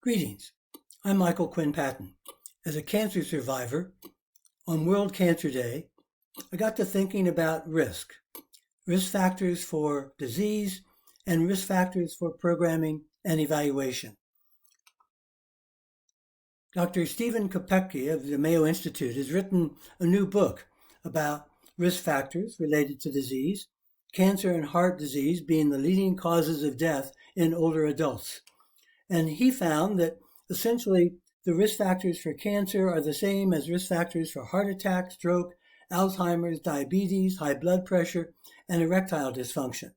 Greetings, I'm Michael Quinn Patton. As a cancer survivor, on World Cancer Day, I got to thinking about risk factors for disease, and risk factors for programming and evaluation. Dr. Stephen Kopecky of the Mayo Institute has written a new book about risk factors related to disease, cancer and heart disease being the leading causes of death in older adults. And he found that essentially the risk factors for cancer are the same as risk factors for heart attack, stroke, Alzheimer's, diabetes, high blood pressure, and erectile dysfunction.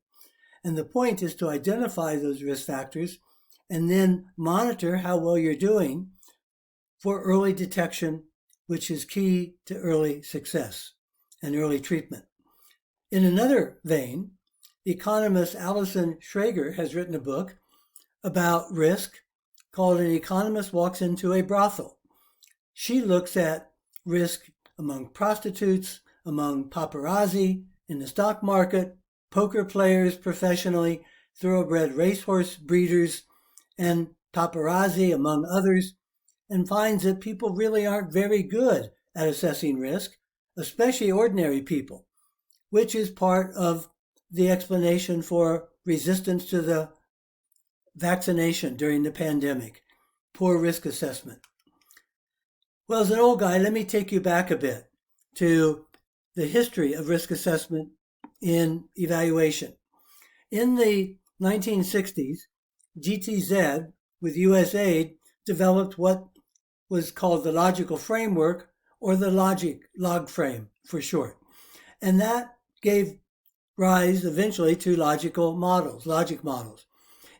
And the point is to identify those risk factors and then monitor how well you're doing for early detection, which is key to early success and early treatment. In another vein, economist Alison Schrager has written a book about risk called An Economist Walks into a Brothel. She looks at risk among prostitutes, among paparazzi, in the stock market, poker players professionally, thoroughbred racehorse breeders, and paparazzi, among others, and finds that people really aren't very good at assessing risk, especially ordinary people, which is part of the explanation for resistance to the vaccination during the pandemic, poor risk assessment. Well, as an old guy, let me take you back a bit to the history of risk assessment in evaluation. In the 1960s, GTZ, with US aid, developed what was called the logical framework, or the log frame for short. And that gave rise eventually to logic models.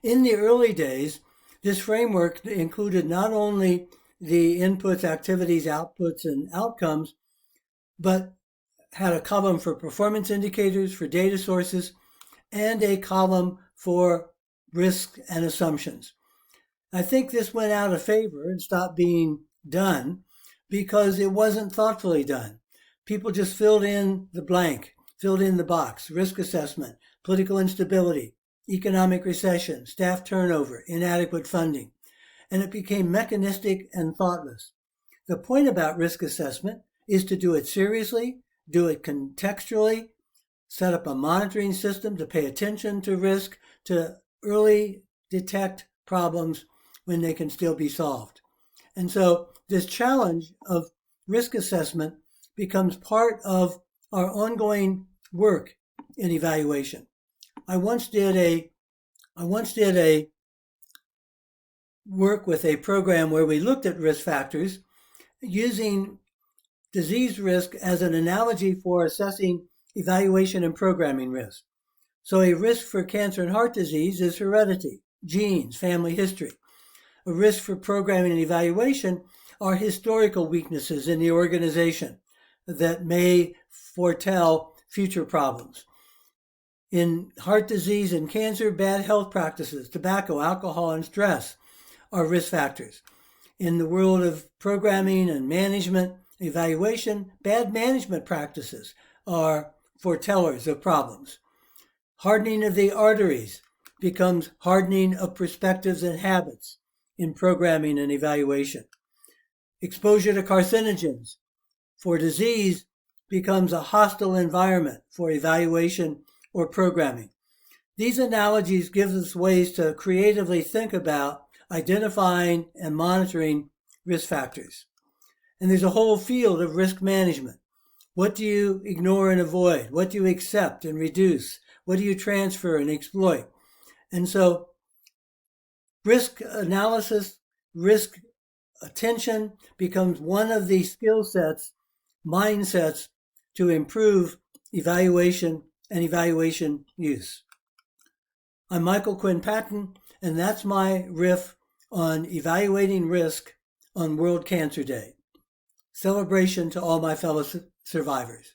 In the early days, this framework included not only the inputs, activities, outputs, and outcomes, but had a column for performance indicators, for data sources, and a column for risk and assumptions. I think this went out of favor and stopped being done because it wasn't thoughtfully done. People just filled in the blank, filled in the box: risk assessment, political instability, economic recession, staff turnover, inadequate funding, and it became mechanistic and thoughtless. The point about risk assessment is to do it seriously, do it contextually, set up a monitoring system to pay attention to risk, to early detect problems when they can still be solved. And so this challenge of risk assessment becomes part of our ongoing work in evaluation. I once did a work with a program where we looked at risk factors using disease risk as an analogy for assessing evaluation and programming risk. So a risk for cancer and heart disease is heredity, genes, family history. A risk for programming and evaluation are historical weaknesses in the organization that may foretell future problems. In heart disease and cancer, bad health practices, tobacco, alcohol, and stress are risk factors. In the world of programming and management, evaluation, bad management practices are foretellers of problems. Hardening of the arteries becomes hardening of perspectives and habits in programming and evaluation. Exposure to carcinogens for disease becomes a hostile environment for evaluation or programming. These analogies give us ways to creatively think about identifying and monitoring risk factors. And there's a whole field of risk management. What do you ignore and avoid? What do you accept and reduce? What do you transfer and exploit? And so risk analysis, risk attention becomes one of the skill sets, mindsets to improve evaluation and evaluation use. I'm Michael Quinn Patton, and that's my riff on evaluating risk on World Cancer Day. Celebration to all my fellow survivors.